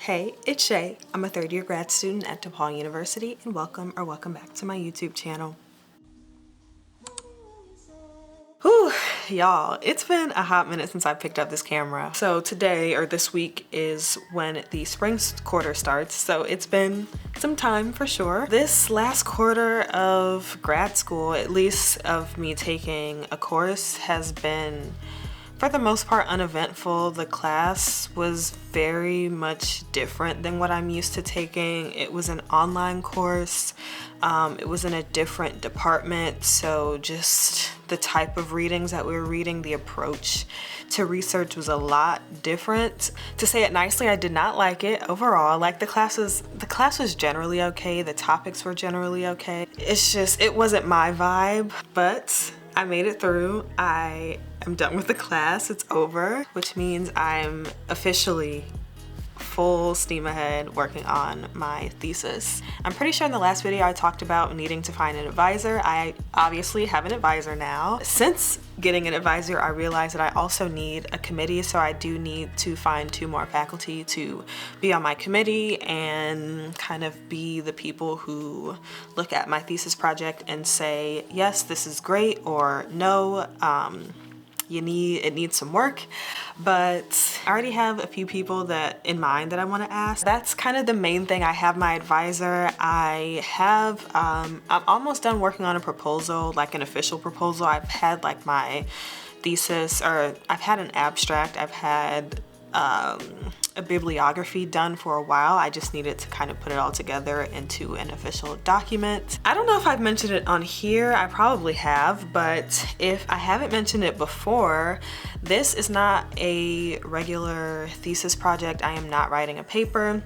Hey, it's Shay. I'm a third-year grad student at DePaul University, and welcome back to my YouTube channel. Whew, y'all, it's been a hot minute since I picked up this camera. So today, or this week, is when the spring quarter starts, so it's been some time for sure. This last quarter of grad school, at least of me taking a course, has been for the most part uneventful. The class was very much different than what I'm used to taking. It was an online course. It was in a different department, so just the type of readings that we were reading, the approach to research was a lot different. To say it nicely, I did not like it overall. Like the class was generally okay. The topics were generally okay. It's just, it wasn't my vibe, but I made it through. I am done with the class, it's over, which means I'm officially full steam ahead working on my thesis. I'm pretty sure in the last video I talked about needing to find an advisor. I obviously have an advisor now. Since getting an advisor, I realized that I also need a committee, so I do need to find 2 more faculty to be on my committee and kind of be the people who look at my thesis project and say, yes, this is great, or no, it needs some work. But I already have a few people that in mind that I want to ask. That's kind of the main thing. I have my advisor. I'm almost done working on a proposal, like an official proposal. I've had like my thesis, or I've had an abstract. I've had a bibliography done for a while. I just needed to kind of put it all together into an official document. I don't know if I've mentioned it on here. I probably have, but if I haven't mentioned it before, this is not a regular thesis project. I am not writing a paper.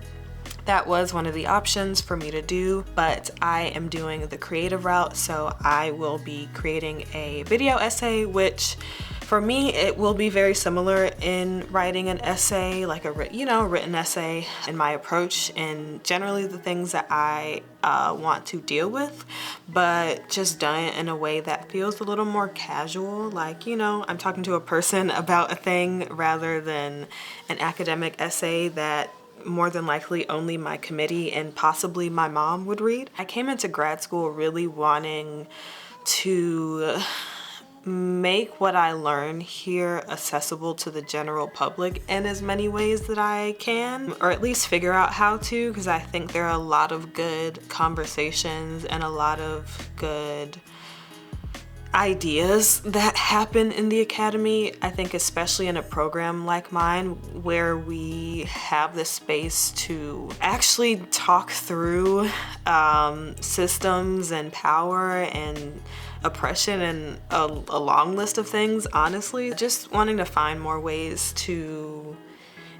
That was one of the options for me to do, but I am doing the creative route, so I will be creating a video essay, which for me, it will be very similar in writing an essay, like a written essay, in my approach and generally the things that I want to deal with, but just done it in a way that feels a little more casual, like, I'm talking to a person about a thing rather than an academic essay that more than likely only my committee and possibly my mom would read. I came into grad school really wanting to make what I learn here accessible to the general public in as many ways that I can, or at least figure out how to, because I think there are a lot of good conversations and a lot of good ideas that happen in the academy. I think especially in a program like mine where we have the space to actually talk through systems and power and oppression and a long list of things, honestly. Just wanting to find more ways to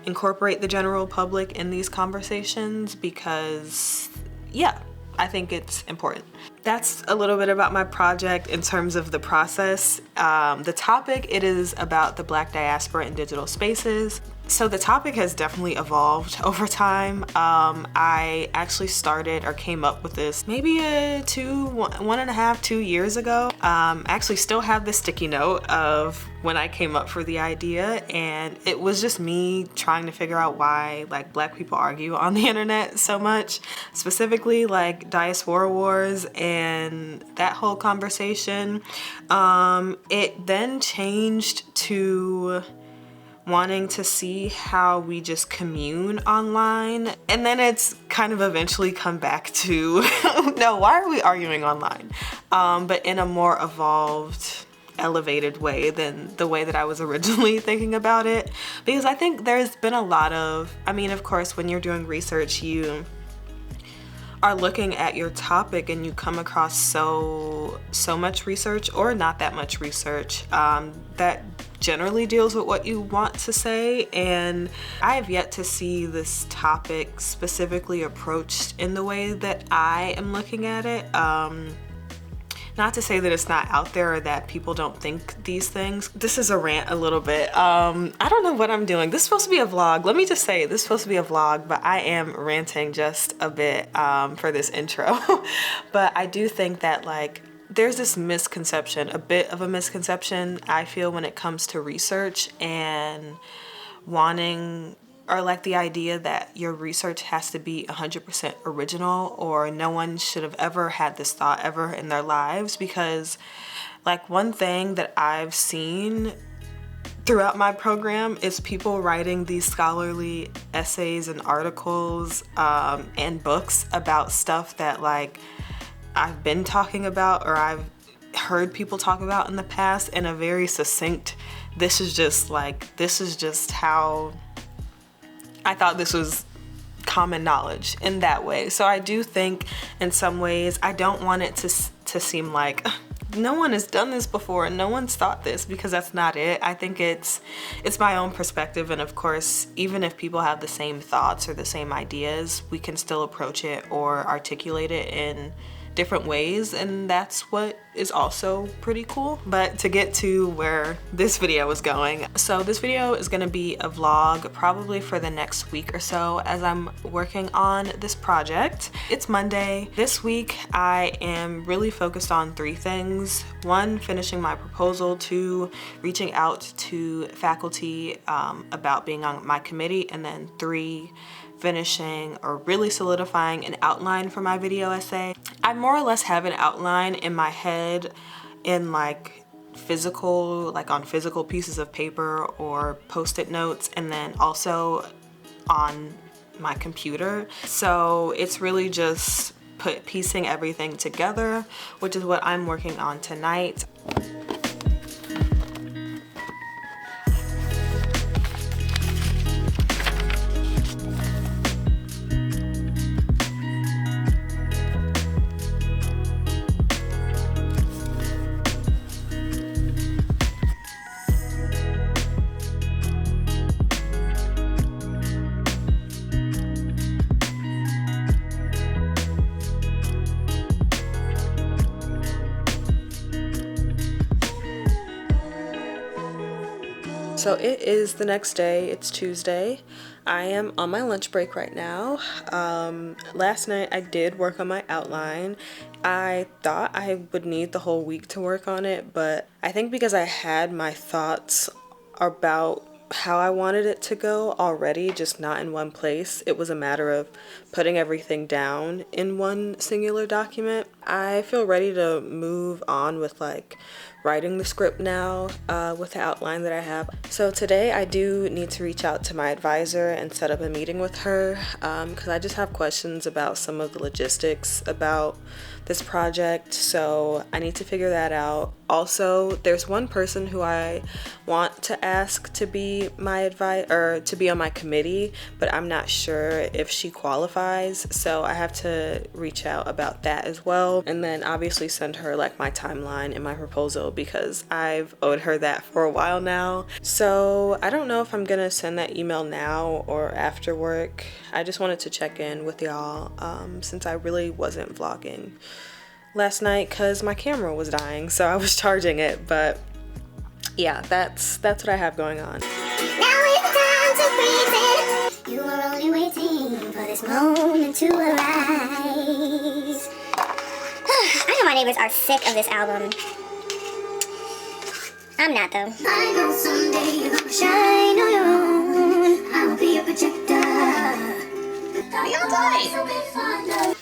incorporate the general public in these conversations because, yeah, I think it's important. That's a little bit about my project in terms of the process. The topic, it is about the Black diaspora in digital spaces. So the topic has definitely evolved over time. I actually started or came up with this maybe 2 years ago. I actually still have the sticky note of when I came up for the idea, and it was just me trying to figure out why like Black people argue on the internet so much, specifically like diaspora wars and that whole conversation. It then changed to wanting to see how we just commune online. And then it's kind of eventually come back to, no, why are we arguing online? But in a more evolved, elevated way than the way that I was originally thinking about it. Because I think there's been a lot of, of course, when you're doing research, you are looking at your topic and you come across so much research or not that much research that generally deals with what you want to say, and I have yet to see this topic specifically approached in the way that I am looking at it. Not to say that it's not out there or that people don't think these things. This is a rant a little bit. I don't know what I'm doing. This is supposed to be a vlog. Let me just say, this is supposed to be a vlog, but I am ranting just a bit for this intro. But I do think that like there's this misconception, a bit of a misconception, I feel, when it comes to research and wanting or like the idea that your research has to be 100% original, or no one should have ever had this thought ever in their lives. Because like one thing that I've seen throughout my program is people writing these scholarly essays and articles and books about stuff that like I've been talking about or I've heard people talk about in the past in a very succinct, this is just how I thought this was common knowledge in that way. So I do think in some ways I don't want it to seem like no one has done this before and no one's thought this, because that's not it. I think it's my own perspective, and of course even if people have the same thoughts or the same ideas, we can still approach it or articulate it in different ways, and that's what is also pretty cool. But to get to where this video is going, so this video is going to be a vlog probably for the next week or so as I'm working on this project. It's Monday. This week I am really focused on 3 things. 1, finishing my proposal. 2, reaching out to faculty about being on my committee, and then 3, finishing or really solidifying an outline for my video essay. I more or less have an outline in my head in like physical, like on physical pieces of paper or post-it notes, and then also on my computer. So it's really just piecing everything together, which is what I'm working on tonight. So it is the next day, it's Tuesday. I am on my lunch break right now. Last night I did work on my outline. I thought I would need the whole week to work on it, but I think because I had my thoughts about how I wanted it to go already, just not in one place. It was a matter of putting everything down in one singular document. I feel ready to move on with like writing the script now with the outline that I have. So today I do need to reach out to my advisor and set up a meeting with her because I just have questions about some of the logistics about this project, so I need to figure that out. Also, there's one person who I want to ask to be my or to be on my committee, but I'm not sure if she qualifies, so I have to reach out about that as well, and then obviously send her like my timeline and my proposal because I've owed her that for a while now. So I don't know if I'm gonna send that email now or after work. I just wanted to check in with y'all since I really wasn't vlogging last night because my camera was dying, so I was charging it. But yeah, that's what I have going on. Now it's time to breathe in. You were only waiting for this moment to arise. I know my neighbors are sick of this album. I'm not though. I know someday you're gonna shine on your own. I will be your projector.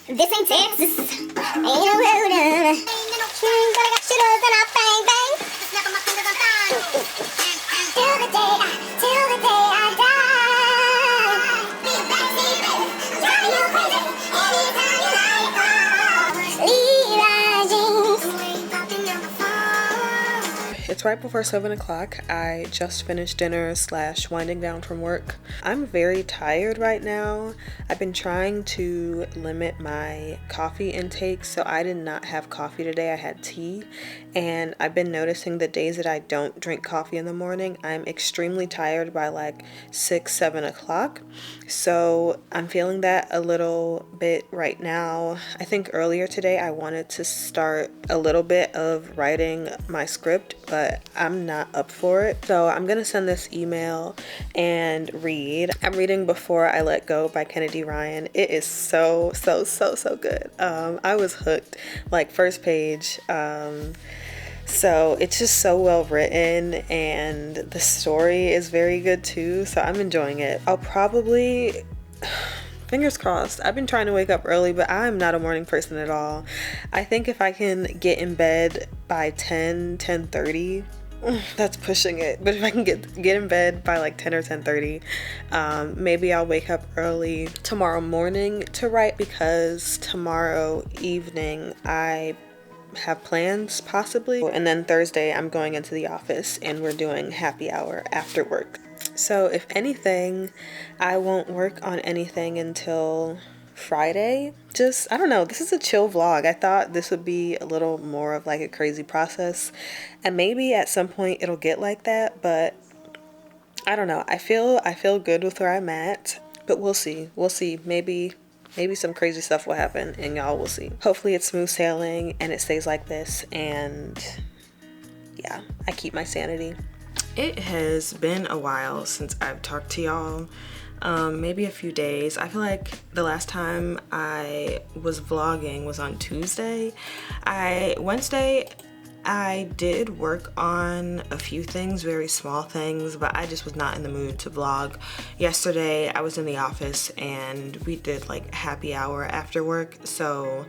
This ain't Texas, ain't no road. Gonna got shooters and I bang bang. Snap on my fingers on time. Till the day I die. Be a backseat baby, driving you crazy. Anytime you like. Levi Jeans. Popping on the phone. It's right before 7 o'clock. I just finished dinner / winding down from work. I'm very tired right now. I've been trying to limit my coffee intake, so I did not have coffee today. I had tea, and I've been noticing the days that I don't drink coffee in the morning, I'm extremely tired by like 6-7 o'clock. So I'm feeling that a little bit right now. I think earlier today I wanted to start a little bit of writing my script, but I'm not up for it. So I'm gonna send this email and read. I'm reading Before I Let Go by Kennedy Ryan. It is so good. I was hooked. Like first page, So it's just so well written, and the story is very good too, so I'm enjoying it. I'll probably, fingers crossed, I've been trying to wake up early, but I'm not a morning person at all. I think if I can get in bed by 10:30, that's pushing it, but if I can get in bed by like 10 or 10:30, maybe I'll wake up early tomorrow morning to write, because tomorrow evening I have plans possibly, and then Thursday I'm going into the office and we're doing happy hour after work. So if anything, I won't work on anything until Friday. Just, I don't know, this is a chill vlog. I thought this would be a little more of like a crazy process, and maybe at some point it'll get like that, but I don't know. I feel good with where I'm at, but we'll see. Maybe some crazy stuff will happen and y'all will see. Hopefully it's smooth sailing and it stays like this, and yeah, I keep my sanity. It has been a while since I've talked to y'all. Maybe a few days. I feel like the last time I was vlogging was on Tuesday. Wednesday I did work on a few things, very small things, but I just was not in the mood to vlog. Yesterday I was in the office and we did like happy hour after work, so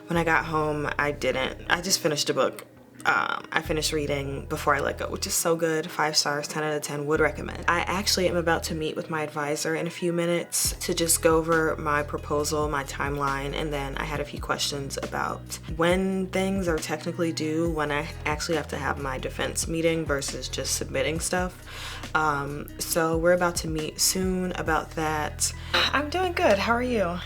when I got home I just finished a book. I finished reading Before I Let Go, which is so good. 5 stars, 10 out of 10, would recommend. I actually am about to meet with my advisor in a few minutes to just go over my proposal, my timeline, and then I had a few questions about when things are technically due, when I actually have to have my defense meeting versus just submitting stuff. So we're about to meet soon about that. I'm doing good. How are you?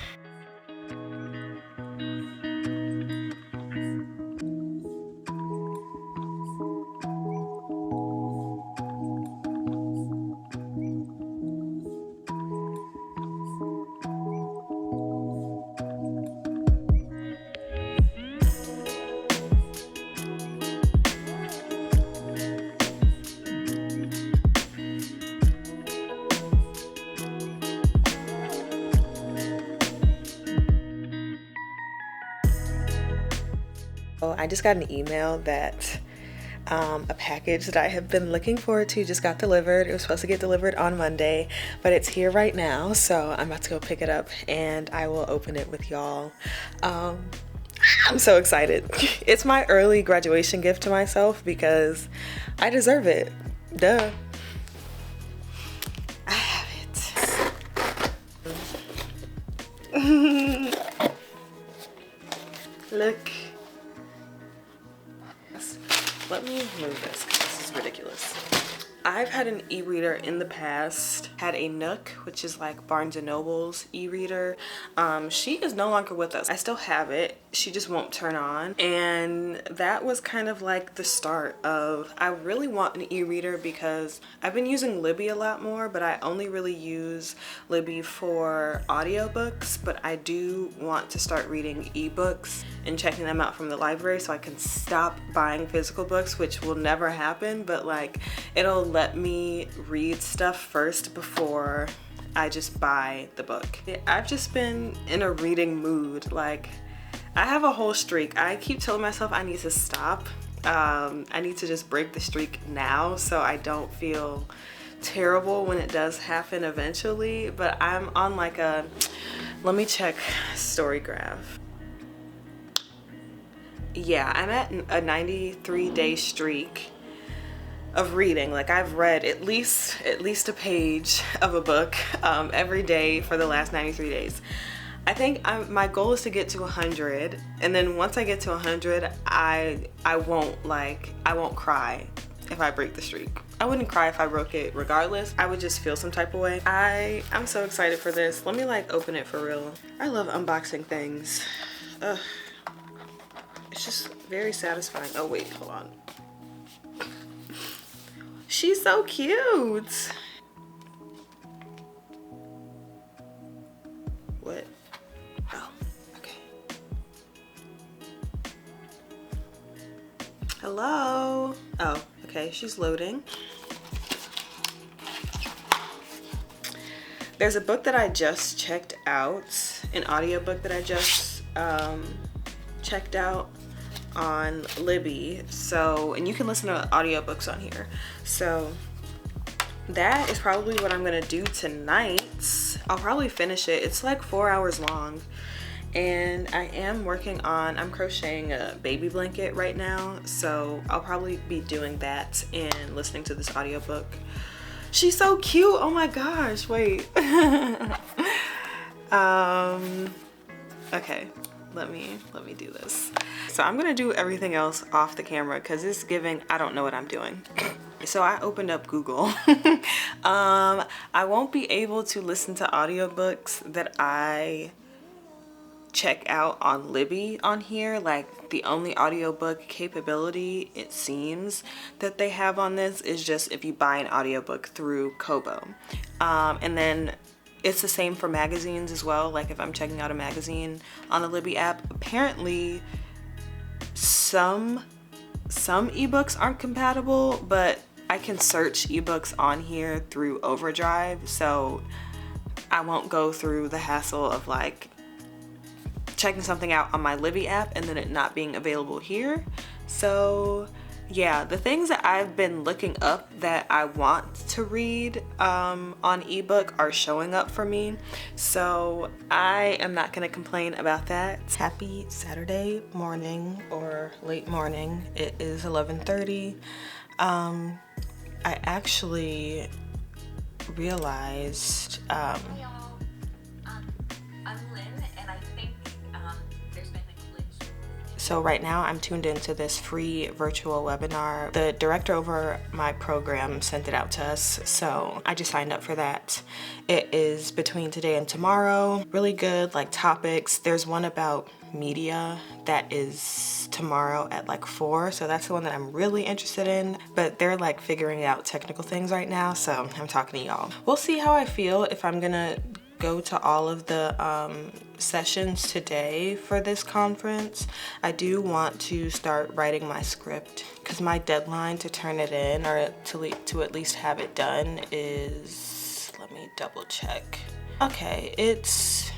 I just got an email that a package that I have been looking forward to just got delivered. It was supposed to get delivered on Monday, but it's here right now, so I'm about to go pick it up and I will open it with y'all. I'm so excited. It's my early graduation gift to myself because I deserve it. Duh. I have it. Look. Let me move this because this is ridiculous. I've had an e-reader in the past, had a Nook, which is like Barnes & Noble's e-reader. She is no longer with us. I still have it. She just won't turn on. And that was kind of like the start of, I really want an e-reader because I've been using Libby a lot more, but I only really use Libby for audiobooks, but I do want to start reading ebooks and checking them out from the library so I can stop buying physical books, which will never happen, but like it'll let me read stuff first before I just buy the book. I've just been in a reading mood. Like, I have a whole streak. I keep telling myself I need to stop. I need to just break the streak now so I don't feel terrible when it does happen eventually. But I'm on like a, let me check StoryGraph. Yeah, I'm at a 93-day streak of reading. Like, I've read at least a page of a book every day for the last 93 days. I think my goal is to get to 100, and then once I get to 100, I won't cry if I break the streak. I wouldn't cry if I broke it regardless. I would just feel some type of way. I'm so excited for this. Let me like open it for real. I love unboxing things. Ugh. It's just very satisfying. Oh wait, hold on. She's so cute. What? Oh, okay. Hello. Oh, okay, she's loading. There's a book that I just checked out, an audiobook that I just checked out. on Libby, so, and you can listen to audiobooks on here. So that is probably what I'm gonna do tonight. I'll probably finish it. It's like 4 hours long. And I am working on, I'm crocheting a baby blanket right now, so I'll probably be doing that and listening to this audiobook. She's so cute. Oh my gosh, wait. Okay, let me do this. So I'm gonna do everything else off the camera because it's giving I don't know what I'm doing. So I opened up Google. I won't be able to listen to audiobooks that I check out on Libby on here. Like, the only audiobook capability it seems that they have on this is just if you buy an audiobook through Kobo. And then it's the same for magazines as well. Like if I'm checking out a magazine on the Libby app, apparently some ebooks aren't compatible, but I can search ebooks on here through Overdrive, so I won't go through the hassle of like checking something out on my Libby app and then it not being available here. So yeah, the things that I've been looking up that I want to read on ebook are showing up for me, so I am not gonna complain about that. Happy Saturday morning or late morning. It is 11:30. I actually realized I'm Lynn, and I think there's been a glitch. so right now I'm tuned into this free virtual webinar. The director over my program sent it out to us, so I just signed up for that. It is between today and tomorrow. Really good, like, topics. There's one about media that is tomorrow at like 4, so that's the one that I'm really interested in, but they're like figuring out technical things right now, so I'm talking to y'all. We'll see how I feel if I'm gonna go to all of the sessions today for this conference. I do want to start writing my script because my deadline to turn it in, or to at least have it done, is, let me double check. Okay, it's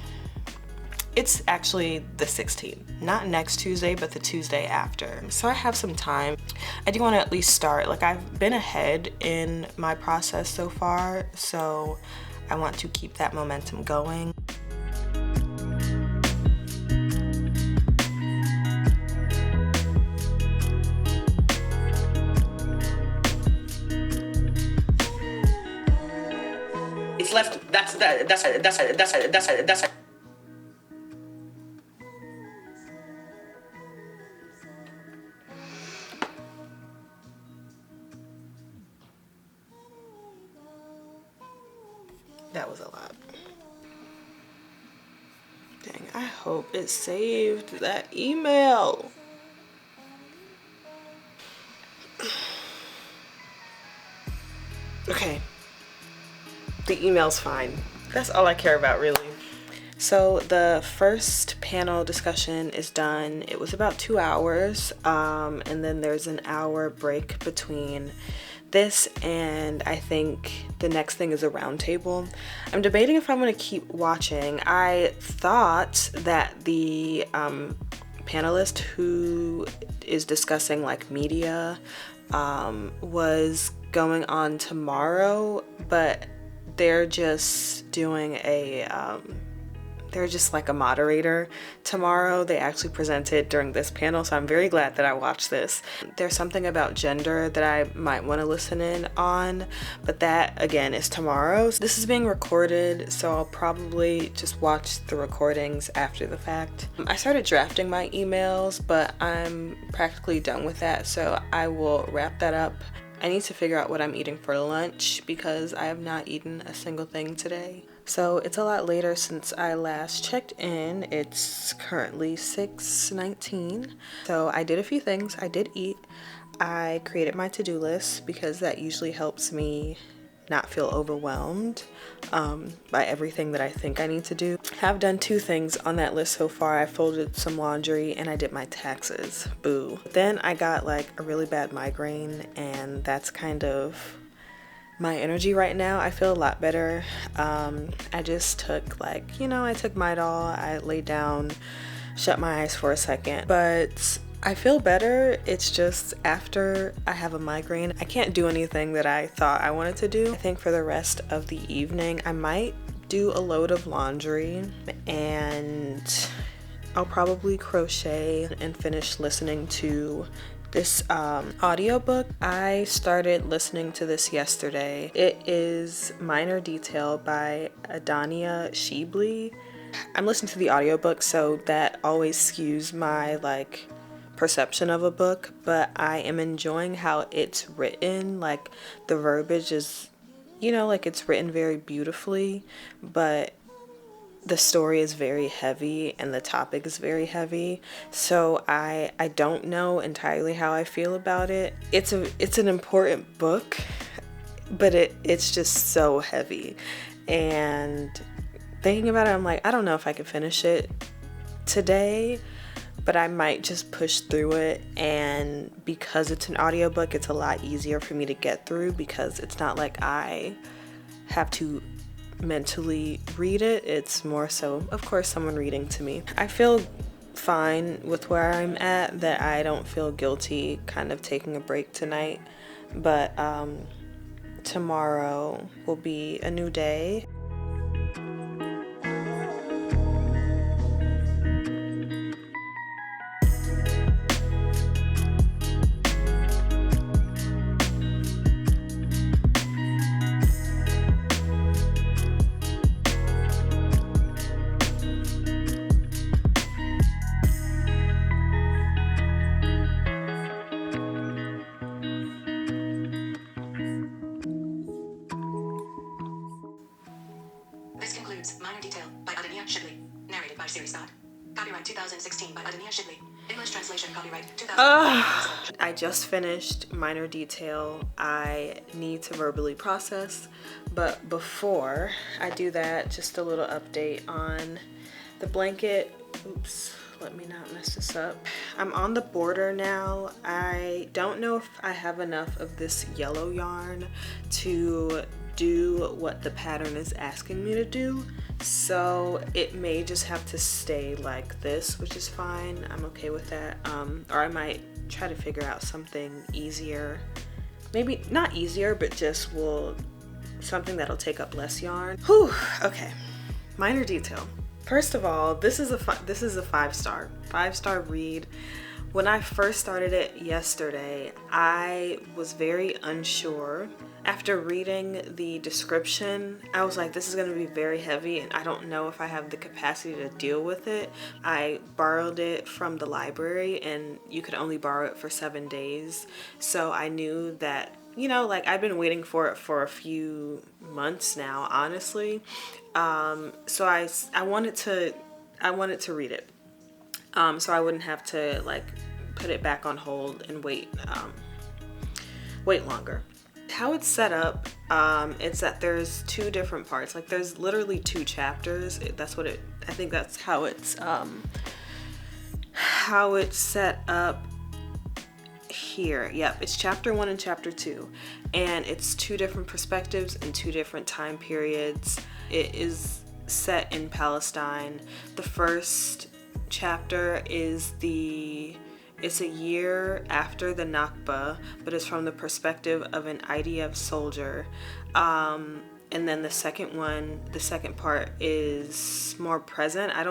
actually the 16th, not next Tuesday, but the Tuesday after. So I have some time. I do want to at least start. Like, I've been ahead in my process so far, so I want to keep that momentum going. It's left, that's that was a lot. Dang, I hope it saved that email. Okay, the email's fine. That's all I care about, really. So the first panel discussion is done. It was about 2 hours, and then there's an hour break between this and I think the next thing is a round table. I'm debating if I'm going to keep watching. I thought that the panelist who is discussing like media was going on tomorrow, but they're just doing a they're just like a moderator tomorrow. They actually presented during this panel, so I'm very glad that I watched this. There's something about gender that I might want to listen in on, but that again is tomorrow. This is being recorded, so I'll probably just watch the recordings after the fact. I started drafting my emails, but I'm practically done with that, so I will wrap that up. I need to figure out what I'm eating for lunch because I have not eaten a single thing today. So it's a lot later since I last checked in. It's currently 6:19. So I did a few things. I did eat. I created my to-do list because that usually helps me not feel overwhelmed by everything that I think I need to do. I have done 2 things on that list so far. I folded some laundry and I did my taxes. Boo. Then I got like a really bad migraine, and that's kind of my energy right now. I feel a lot better. I just took I took Midol. I laid down, shut my eyes for a second, but I feel better. It's just after I have a migraine, I can't do anything that I thought I wanted to do. I think for the rest of the evening, I might do a load of laundry and I'll probably crochet and finish listening to this audiobook. I started listening to this yesterday. It is Minor Detail by Adania Shibli. I'm listening to the audiobook, so that always skews my perception of a book, but I am enjoying how it's written. Like the verbiage is, it's written very beautifully, but the story is very heavy and the topic is very heavy. So I don't know entirely how I feel about it. It's an important book, but it's just so heavy. And thinking about it, I'm like, I don't know if I could finish it today, but I might just push through it. And because it's an audiobook, it's a lot easier for me to get through because it's not like I have to mentally read it. It's more so, of course, someone reading to me. I feel fine with where I'm at, that I don't feel guilty kind of taking a break tonight, but tomorrow will be a new day. This concludes Minor Detail by Adania Shibli. Narrated by Siri Scott. Copyright 2016 by Adania Shibli. English translation copyright 2016. I just finished Minor Detail. I need to verbally process, but before I do that, just a little update on the blanket. Oops, let me not mess this up. I'm on the border now. I don't know if I have enough of this yellow yarn to do what the pattern is asking me to do, so it may just have to stay like this, which is fine. I'm okay with that. Or I might try to figure out something easier, maybe not easier, but just something that'll take up less yarn. Whew. Okay, Minor Detail. First of all, this is a 5-star read. When I first started it yesterday, I was very unsure. After reading the description, I was like, this is going to be very heavy and I don't know if I have the capacity to deal with it. I borrowed it from the library and you could only borrow it for 7 days. So I knew that, I've been waiting for it for a few months now, honestly. So I wanted to read it. So I wouldn't have to put it back on hold and wait longer. How it's set up, it's that there's 2 different parts. There's literally 2 chapters. I think that's how it's set up here. Yep, it's chapter 1 and chapter 2, and it's 2 different perspectives and 2 different time periods. It is set in Palestine. The first chapter is it's a year after the Nakba, but it's from the perspective of an IDF soldier. And then the second part is more present. I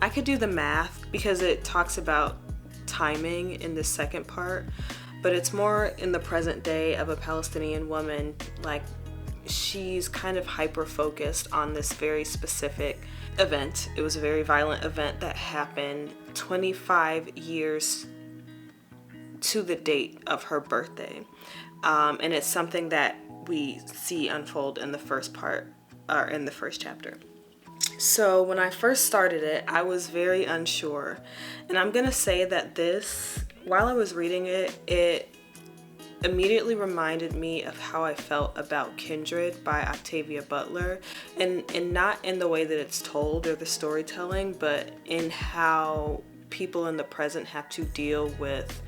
could do the math because it talks about timing in the second part, but it's more in the present day of a Palestinian woman. She's kind of hyper focused on this very specific event. It was a very violent event that happened 25 years to the date of her birthday. And it's something that we see unfold in the first part, or in the first chapter. So when I first started it, I was very unsure. And I'm gonna say that while I was reading it, it immediately reminded me of how I felt about Kindred by Octavia Butler, and not in the way that it's told or the storytelling, but in how people in the present have to deal with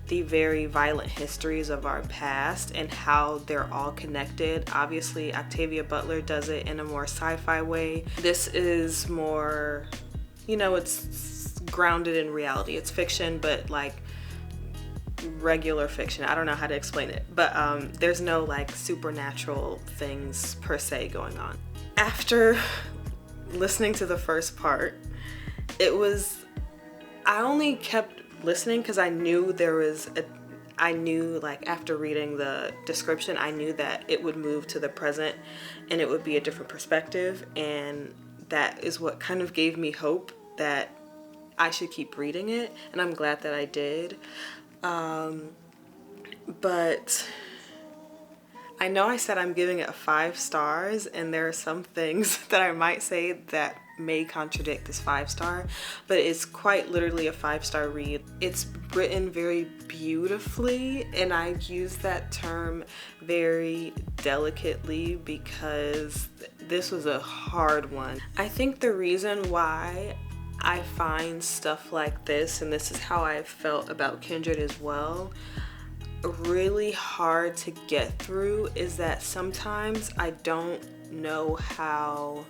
the very violent histories of our past and how they're all connected. Obviously, Octavia Butler does it in a more sci-fi way. This is more, it's grounded in reality. It's fiction, but like regular fiction. I don't know how to explain it, but there's no like supernatural things per se going on. After listening to the first part, I only kept listening because I knew like after reading the description, I knew that it would move to the present and it would be a different perspective, and that is what kind of gave me hope that I should keep reading it, and I'm glad that I did. But I know I said I'm giving it 5 stars, and there are some things that I might say that may contradict this 5-star, but it's quite literally a 5-star read. It's written very beautifully, and I use that term very delicately because this was a hard one. I think the reason why I find stuff like this, and this is how I felt about Kindred as well, really hard to get through, is that sometimes I don't know how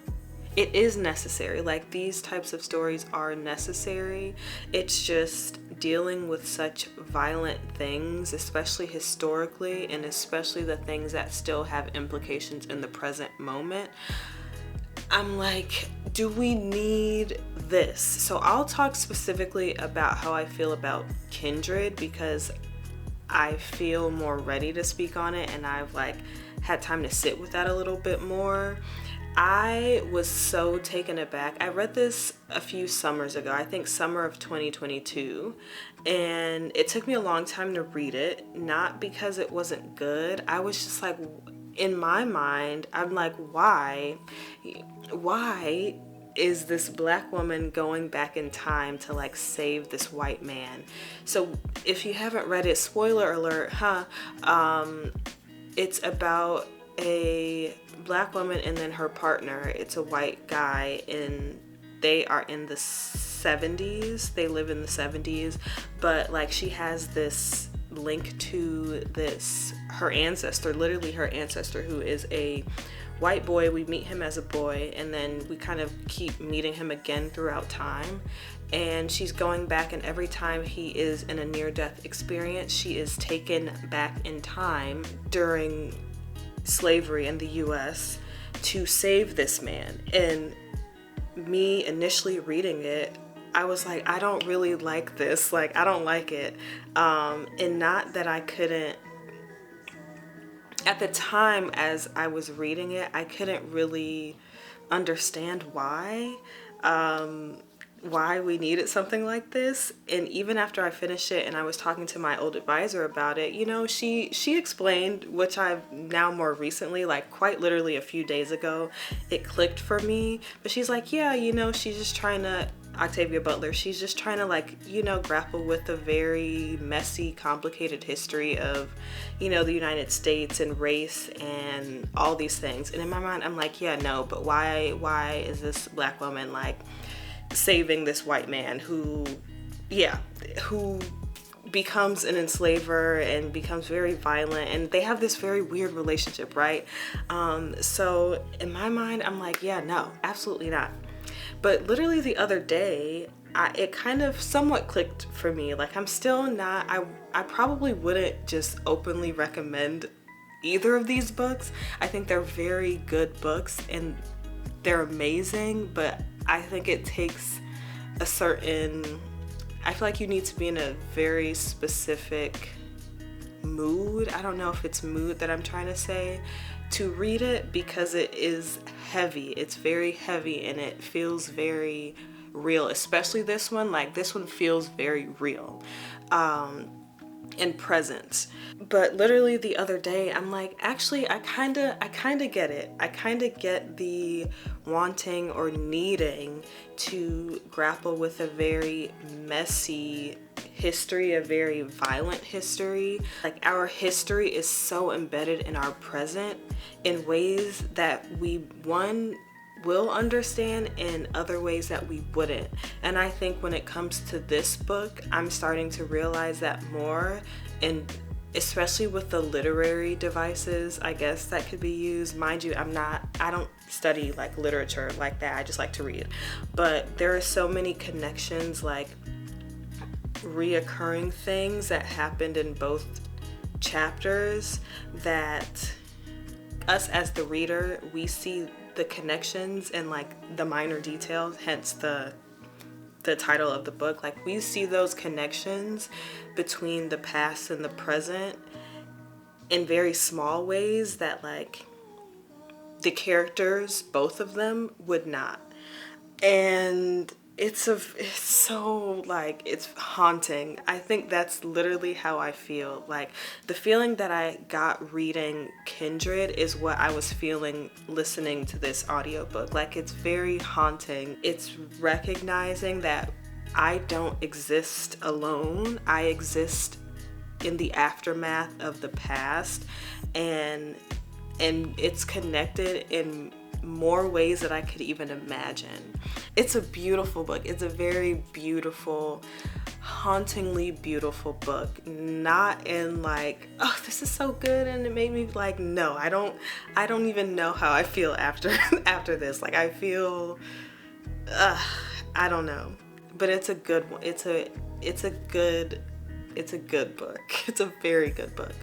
it is necessary. Like, these types of stories are necessary. It's just dealing with such violent things, especially historically, and especially the things that still have implications in the present moment. I'm like, do we need this? So I'll talk specifically about how I feel about Kindred because I feel more ready to speak on it, and I've like had time to sit with that a little bit more. I was so taken aback. I read this a few summers ago, I think summer of 2022, and it took me a long time to read it, not because it wasn't good. I was just like, in my mind, I'm like, why is this black woman going back in time to like save this white man? So if you haven't read it, spoiler alert, it's about a black woman and then her partner. It's a white guy, and they are in the 70s. They live in the 70s, but like she has this link to her ancestor, literally her ancestor, who is a white boy. We meet him as a boy, and then we kind of keep meeting him again throughout time, and she's going back, and every time he is in a near-death experience, she is taken back in time during slavery in the US to save this man. And me initially reading it, I was like, I don't really like this. Like, I don't like it. And not that I couldn't, at the time as I was reading it, I couldn't really understand why we needed something like this. And even after I finished it and I was talking to my old advisor about it, you know, she explained, which I've now more recently, like quite literally a few days ago, it clicked for me. But she's like, yeah, you know, she's just trying to, Octavia Butler, she's just trying to like, you know, grapple with a very messy, complicated history of, you know, the United States and race and all these things. And in my mind, I'm like, yeah, no, but why is this black woman like saving this white man who becomes an enslaver and becomes very violent, and they have this very weird relationship, right? So in my mind, I'm like, yeah, no, absolutely not. But literally the other day, it kind of somewhat clicked for me. Like, I'm still not, I probably wouldn't just openly recommend either of these books. I think they're very good books and they're amazing, but I think it takes a certain, I feel like you need to be in a very specific mood. I don't know if it's mood that I'm trying to say, to read it, because it is heavy. It's very heavy and it feels very real, especially this one. Like, this one feels very real and present. But literally the other day, I'm like, actually, I kind of get it. I kind of get the wanting or needing to grapple with a very messy history, a very violent history. Like, our history is so embedded in our present in ways that we, one, will understand, in other ways that we wouldn't. And I think when it comes to this book, I'm starting to realize that more, and especially with the literary devices, I guess, that could be used. Mind you, I don't study like literature like that. I just like to read. But there are so many connections, like reoccurring things that happened in both chapters, that us as the reader, we see the connections and like the minor details, hence the title of the book. Like, we see those connections between the past and the present in very small ways that like the characters, both of them, would not. And it's so like, it's haunting. I think that's literally how I feel. Like, the feeling that I got reading Kindred is what I was feeling listening to this audiobook. Like, it's very haunting. It's recognizing that I don't exist alone. I exist in the aftermath of the past, and it's connected in more ways that I could even imagine. It's a beautiful book. It's a very beautiful, hauntingly beautiful book. Not in like, oh, this is so good and it made me like, no, I don't even know how I feel after this. Like, I feel, I don't know. But it's a good one. It's a good book. It's a very good book.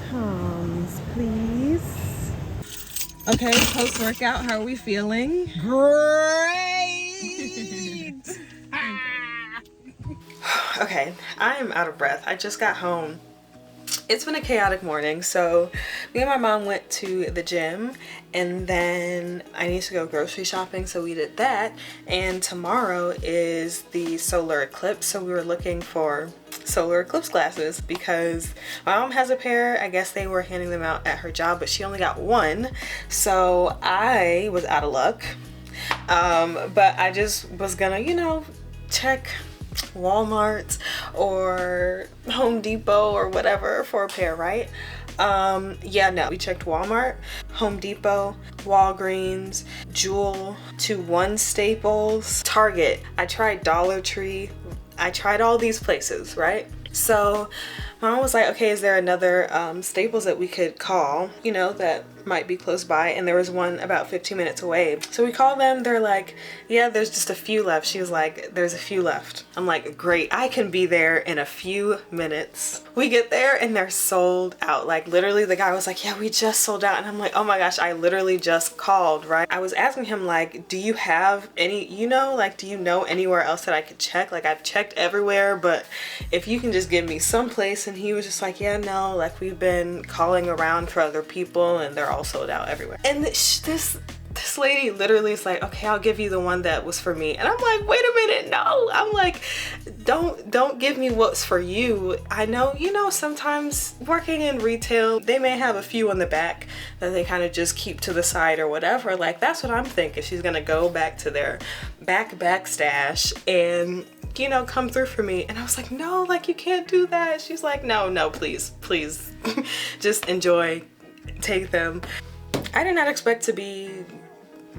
Tom's, please. Okay, post-workout, how are we feeling? Great! Okay, I am out of breath. I just got home. It's been a chaotic morning, so me and my mom went to the gym, and then I need to go grocery shopping, so we did that. And tomorrow is the solar eclipse, so we were looking for solar eclipse glasses because my mom has a pair. I guess they were handing them out at her job, but she only got one, so I was out of luck. But I just was gonna, you know, check Walmart or Home Depot or whatever for a pair, right? Yeah, no, we checked Walmart, Home Depot, Walgreens, Jewel, 2-1 Staples, Target. I tried Dollar Tree. I tried all these places, right? So mom was like, okay, is there another Staples that we could call, you know, that might be close by? And there was one about 15 minutes away. So we call them. They're like, yeah, there's just a few left. She was like, there's a few left. I'm like, great, I can be there in a few minutes. We get there and they're sold out. Like, literally the guy was like, yeah, we just sold out. And I'm like, oh my gosh, I literally just called, right? I was asking him like, do you have any, you know, like, do you know anywhere else that I could check? Like, I've checked everywhere, but if you can just give me some place. And he was just like, yeah, no, like, we've been calling around for other people and they're all sold out everywhere. And this lady literally is like, okay, I'll give you the one that was for me. And I'm like, wait a minute, no. I'm like, don't give me what's for you. I know, you know, sometimes working in retail, they may have a few in the back that they kind of just keep to the side or whatever. Like, that's what I'm thinking. She's gonna go back to their back stash and, you know, come through for me. And I was like, no, like, you can't do that. She's like, no, please just enjoy, take them. I did not expect to be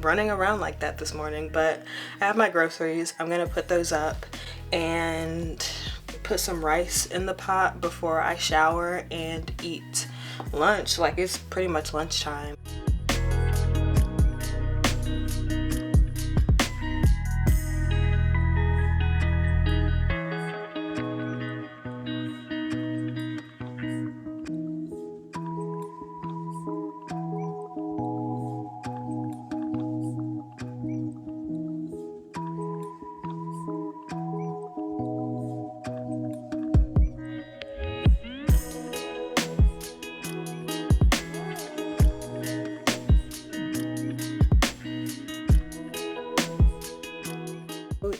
running around like that this morning, but I have my groceries. I'm gonna put those up and put some rice in the pot before I shower and eat lunch. Like, it's pretty much lunchtime.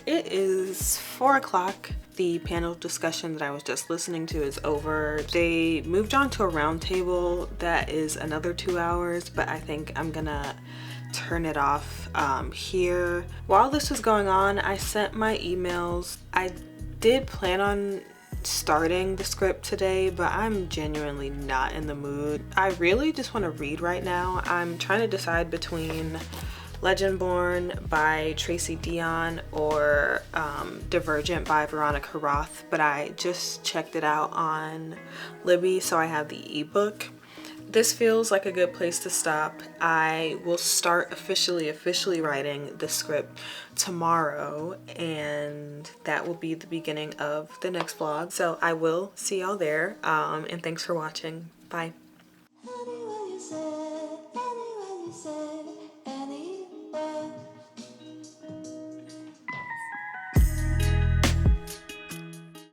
It is 4 o'clock. The panel discussion that I was just listening to is over. They moved on to a round table that is another 2 hours, but I think I'm gonna turn it off here. While this was going on, I sent my emails. I did plan on starting the script today, but I'm genuinely not in the mood. I really just want to read right now. I'm trying to decide between Legendborn by Tracy Dion or Divergent by Veronica Roth, but I just checked it out on Libby, so I have the ebook. This feels like a good place to stop. I will start officially writing the script tomorrow, and that will be the beginning of the next vlog. So I will see y'all there, and thanks for watching. Bye.